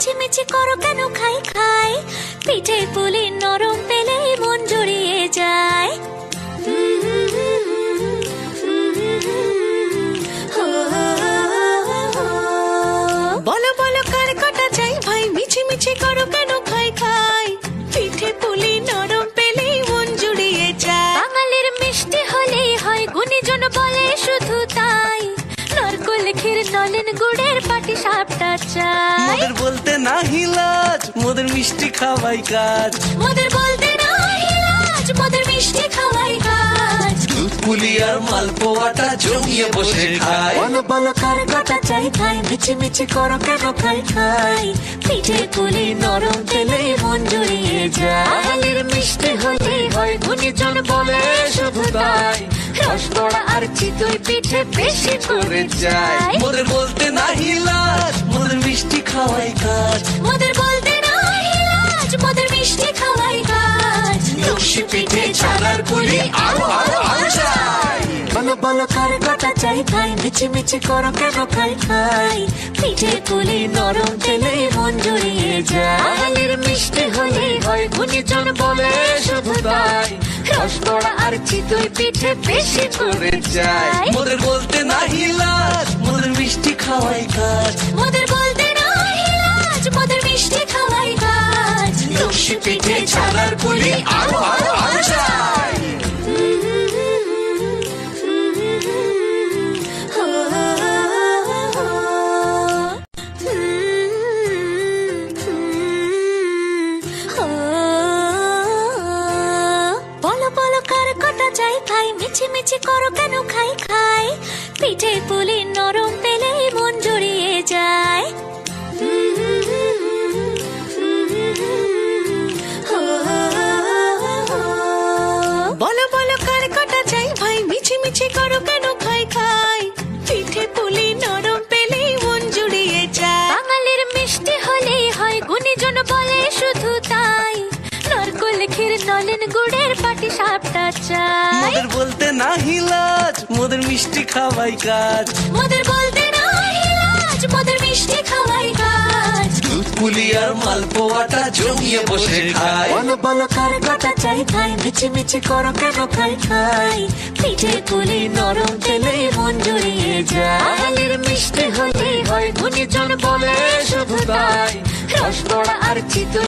মিছিমিছি করো কেন খাই খাই, পিঠে পুলি নরম পেলেই মন জড়িয়ে যায়। বলো বলো কার কটা চাই ভাই, মিছিমিছি করো কেন খাই খাই, পিঠে পুলি নরম পেলেই মন জুড়িয়ে যায়। বাঙালির মিষ্টি হলেই হয়, গুণীজন বলে শুধু তাই, নারকোল ক্ষীর নলেন গুড়ের পাটি সাপটা চাই। মোদের বলতে না হিলাজ, মোদের মিষ্টি খাওয়াই কাজ। মোদের বলতে না হিলাজ, মোদের মিষ্টি খাওয়াই কাজ। দুধ পুলি আর মালপোয়াটা জমিয়ে বসে খায়। বলো বলো কার কটা চাই ভাই, মিছিমিছি করো কেন খাই খাই, পিঠে পুলি নরম পেলেই মন জুড়িয়ে যায়। বাঙালির মিষ্টি হলেই হয়, গুণীজন বলে শুধু তাই, রসবড়া আর চিতই পিঠে বেশি করে যায়। মোদের বলতে না হিলাজ, মোদের মিষ্টি খাওয়াই কাজ। মোদের বলতে না হিলাজ, মোদের মিষ্টি খাওয়াই কাজ। লস্যি পিঠে ছানার পুলি আরো আরো আরো চাই। বলো বলো কার কটা চাই ভাই, মিছিমিছি করো কেন খাই খাই, পিঠে পুলি নরম পেলেই মন জুড়িয়ে যায়। বাঙালির মিষ্টি হলেই হয়, গুণীজন বলে শুধু তাই, রসবড়া আর চিতই পিঠে বেশি করে যায়। মোদের বলতে না হিলাজ, মোদের মিষ্টি খাওয়াই কাজ। মোদের বলতে না হিলাজ, মোদের মিষ্টি খাওয়াই কাজ। লস্যি পিঠে ছানার পুলি আরো আরো আরো চাই। বলো বলো কার কটা চাই ভাই, মিছিমিছি করো কেন খাই খাই, পিঠে পুলি নরম পেলেই মন জড়িয়ে যায়। বলো বলো কার কটা চাই ভাই, মিছিমিছি করো কেন খাই খাই, পিঠে পুলি নরম পেলেই মন জুড়িয়ে যায়। বাঙালির মিষ্টি হলেই হয়, গুণীজন বলে শুধু তাই, নারকোল ক্ষীর নলেন গুড়ের পাটি সাপটা চাই। মোদের বলতে না হিলাজ, মোদের মিষ্টি খাওয়াই কাজ। মোদের বলতে না হিলাজ, মোদের মিষ্টি খাওয়াই কাজ। দুধ পুলি আর মালপোয়াটা জমিয়ে বসে খায়। বলো বলো কার কটা চাই ভাই, মিছিমিছি করো কেন খাই খাই, পিঠে পুলি নরম পেলেই মন জুড়িয়ে যায়। বাঙালির মিষ্টি হলেই হয়, গুণীজন বলে শুধু তাই, রসবড়া আর চিতই